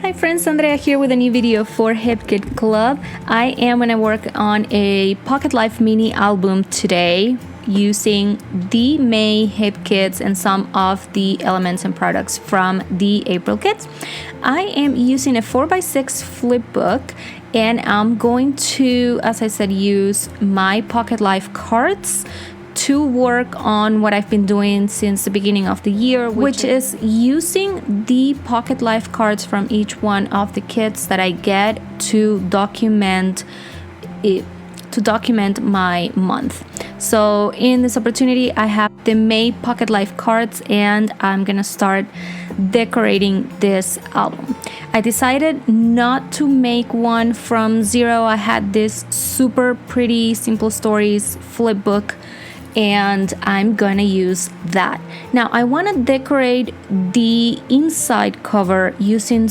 Hi friends, Andrea here with a new video for Hip Kit Club. I am going to work on a Pocket Life mini album today using the May Hip Kits and some of the elements and products from the April kits. I am using a 4x6 Flipbook and I'm going to, as I said, use my Pocket Life cards to work on what I've been doing since the beginning of the year, which is using the Pocket Life cards from each one of the kits that I get to document my month. So in this opportunity, I have the May Pocket Life cards and I'm gonna start decorating this album. I decided not to make one from zero. I had this super pretty Simple Stories flipbook and I'm gonna use that. Now I want to decorate the inside cover using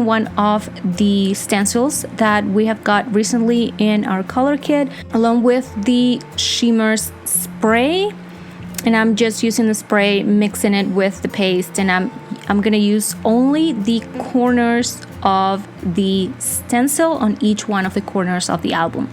one of the stencils that we have got recently in our color kit, along with the shimmers spray. And I'm just using the spray, mixing it with the paste, and I'm gonna use only the corners of the stencil on each one of the corners of the album.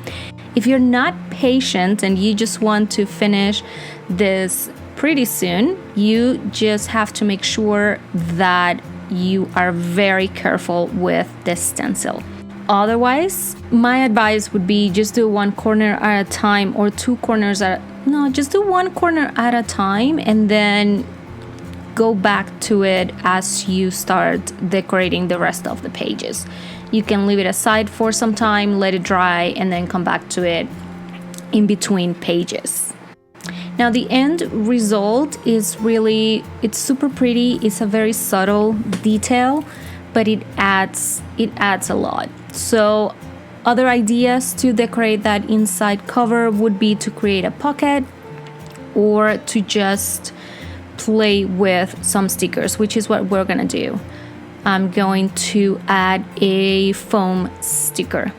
If you're not patient and you just want to finish this pretty soon, you just have to make sure that you are very careful with the stencil. Otherwise, my advice would be just do one corner at a time, or just do one corner at a time and then go back to it as you start decorating the rest of the pages. You can leave it aside for some time, let it dry, and then come back to it in between pages. Now the end result is it's super pretty. It's a very subtle detail, but it adds a lot. So other ideas to decorate that inside cover would be to create a pocket or to just play with some stickers, which is what we're gonna do. I'm going to add a foam sticker.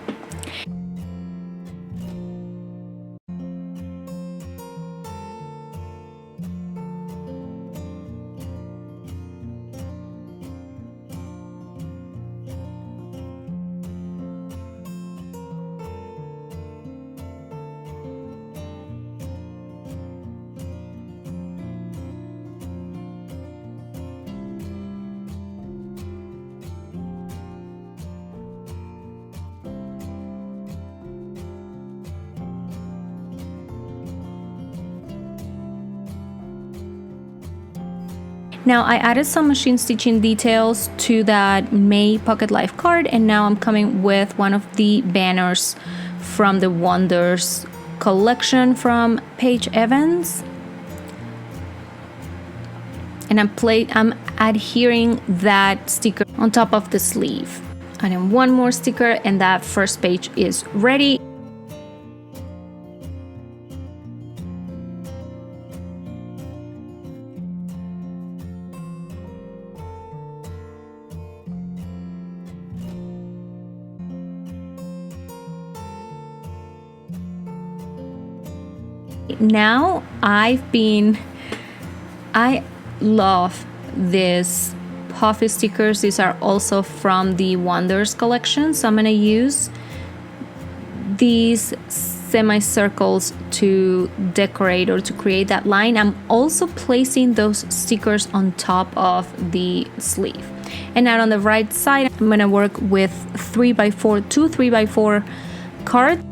Now I added some machine stitching details to that May Pocket Life card, and now I'm coming with one of the banners from the Wonders collection from Paige Evans. And I'm adhering that sticker on top of the sleeve. And then one more sticker and that first page is ready. Now I love these puffy stickers. These are also from the Wonders collection. So I'm gonna use these semicircles to decorate or to create that line. I'm also placing those stickers on top of the sleeve. And now on the right side, I'm gonna work with 3x4, two 3x4 cards.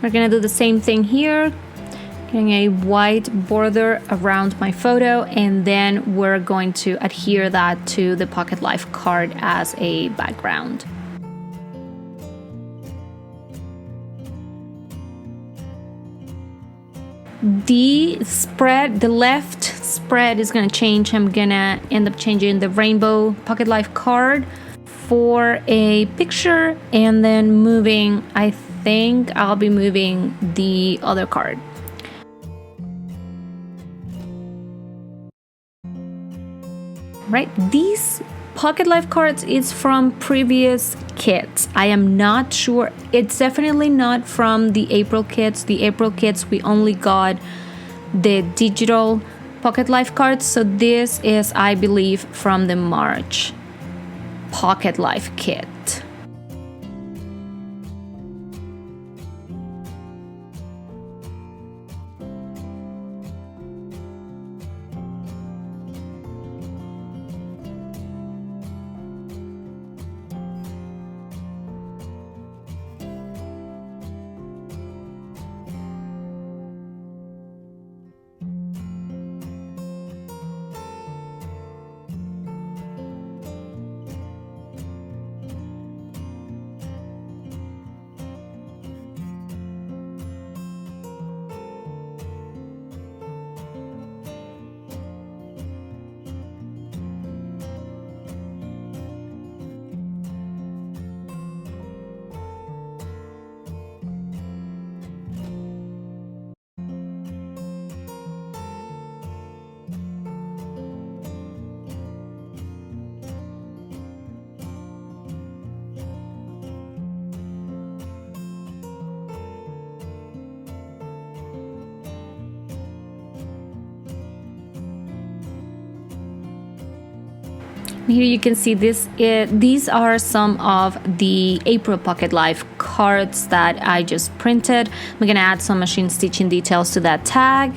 We're gonna do the same thing here, getting a white border around my photo, and then we're going to adhere that to the Pocket Life card as a background. The left spread is gonna change. I'm gonna end up changing the rainbow Pocket Life card for a picture, and then moving, I think I'll be moving the other card. Right, these Pocket Life cards is from previous kits. I am not sure. It's definitely not from the April kits. The April kits, we only got the digital Pocket Life cards. So this is, I believe, from the March Pocket Life kit. Here you can see this. These are some of the April Pocket Life cards that I just printed. I'm gonna add some machine stitching details to that tag.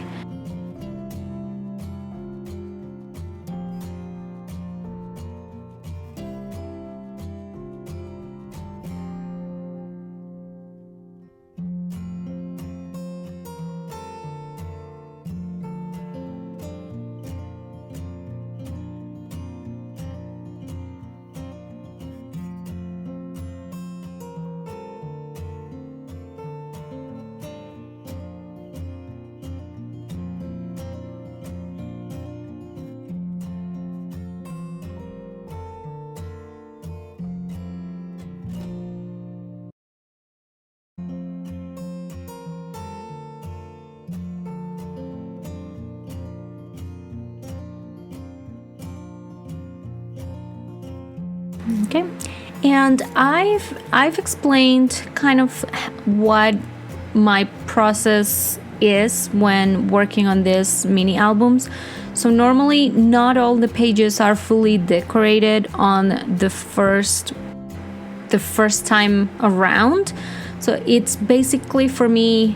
Okay, and I've explained kind of what my process is when working on these mini albums. So normally not all the pages are fully decorated on the first time around. So it's basically, for me,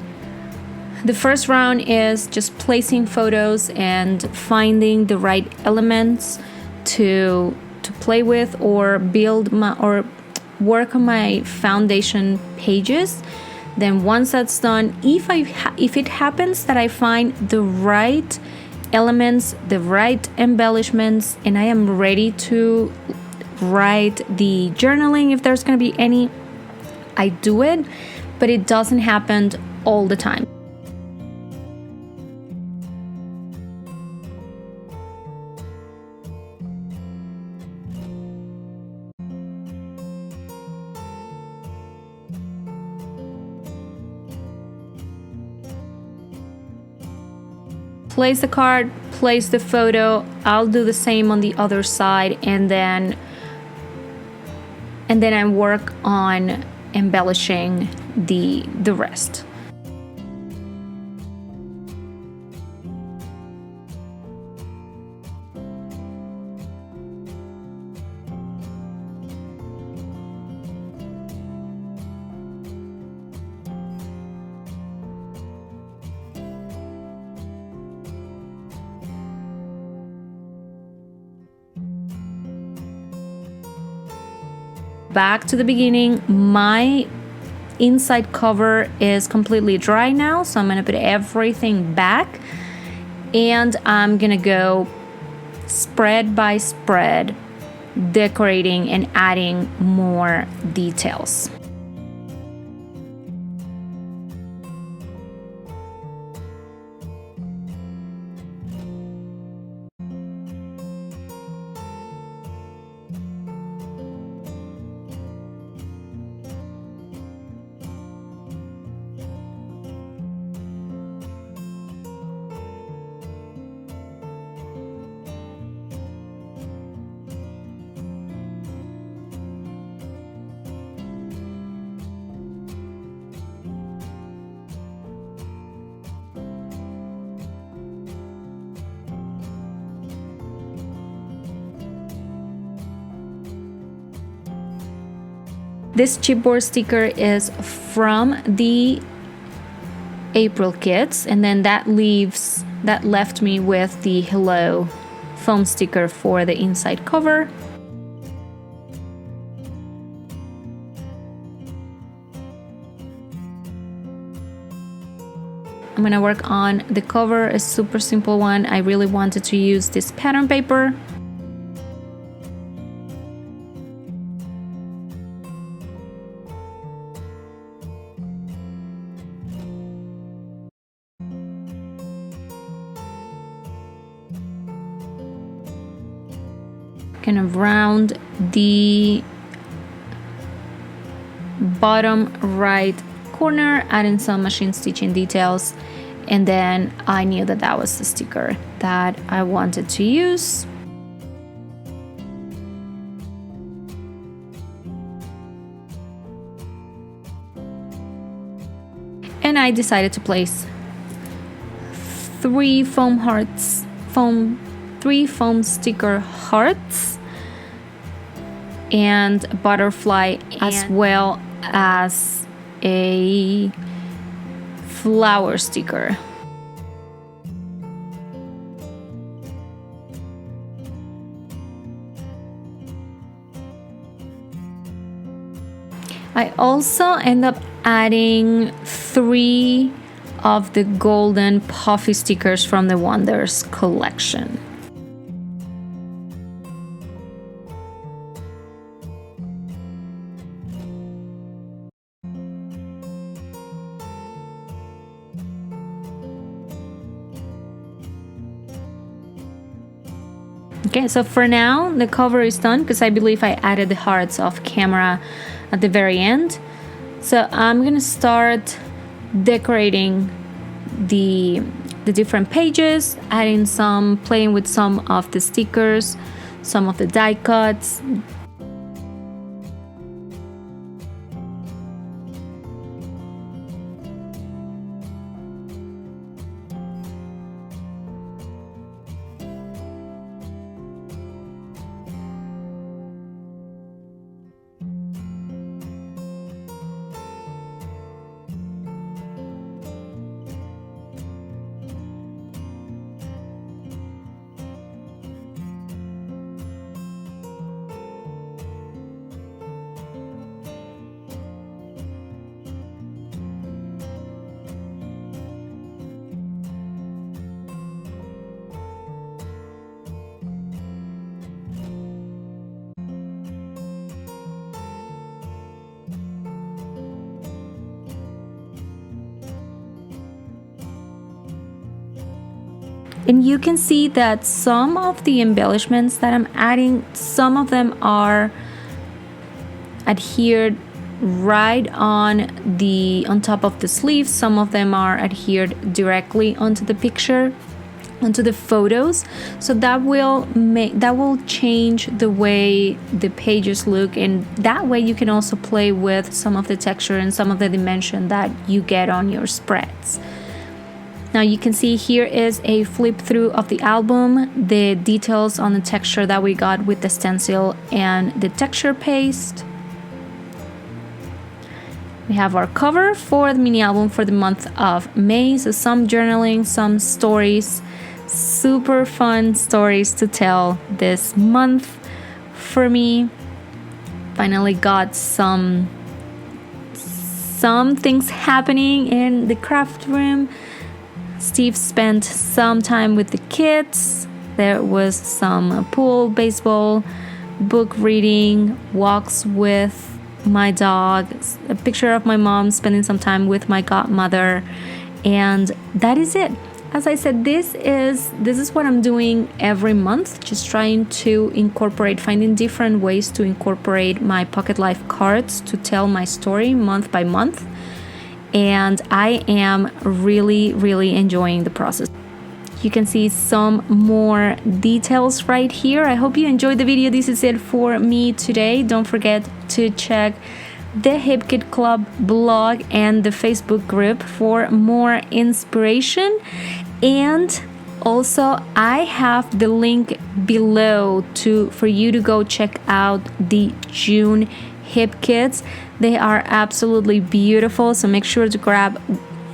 the first round is just placing photos and finding the right elements to play with or work on my foundation pages. Then once that's done, if it happens that I find the right elements, the right embellishments, and I am ready to write the journaling, if there's going to be any, I do it, but it doesn't happen all the time. Place the card, place the photo. I'll do the same on the other side, and then I work on embellishing the rest. Back to the beginning, my inside cover is completely dry now, so I'm gonna put everything back, and I'm gonna go spread by spread, decorating and adding more details. This chipboard sticker is from the April kits, and then that left me with the Hello foam sticker for the inside cover. I'm gonna work on the cover, a super simple one. I really wanted to use this pattern paper. Kind of round the bottom right corner, adding some machine stitching details, and then I knew that that was the sticker that I wanted to use. And I decided to place three foam sticker hearts and butterfly, as well as a flower sticker. I also end up adding 3 of the golden puffy stickers from the Wonders collection. Okay, so for now the cover is done because I believe I added the hearts off camera at the very end. So I'm gonna start decorating the different pages, playing with some of the stickers, some of the die cuts. And you can see that some of the embellishments that I'm adding, some of them are adhered right on top of the sleeves. Some of them are adhered directly onto the picture, onto the photos. So that will change the way the pages look, and that way you can also play with some of the texture and some of the dimension that you get on your spreads. Now you can see here is a flip through of the album, the details on the texture that we got with the stencil and the texture paste. We have our cover for the mini album for the month of May. So some journaling, some stories, super fun stories to tell this month for me. Finally got some some things happening in the craft room. Steve spent some time with the kids. There was some pool, baseball, book reading, walks with my dog, a picture of my mom spending some time with my godmother, and that is it. As I said, this is what I'm doing every month, just trying to finding different ways to incorporate my Pocket Life cards to tell my story month by month. And I am really, really enjoying the process. You can see some more details right here. I hope you enjoyed the video. This is it for me today. Don't forget to check the Hip Kid Club blog and the Facebook group for more inspiration. And also I have the link below for you to go check out the June Hip Kits. They are absolutely beautiful, so make sure to grab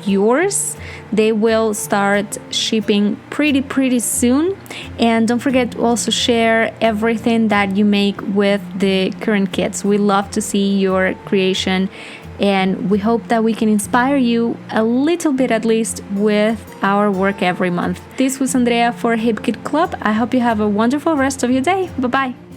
yours. They will start shipping pretty soon. And don't forget to also share everything that you make with the current kits. We love to see your creation, and we hope that we can inspire you a little bit at least with our work every month. This was Andrea for Hip Kid Club. I hope you have a wonderful rest of your day. Bye bye.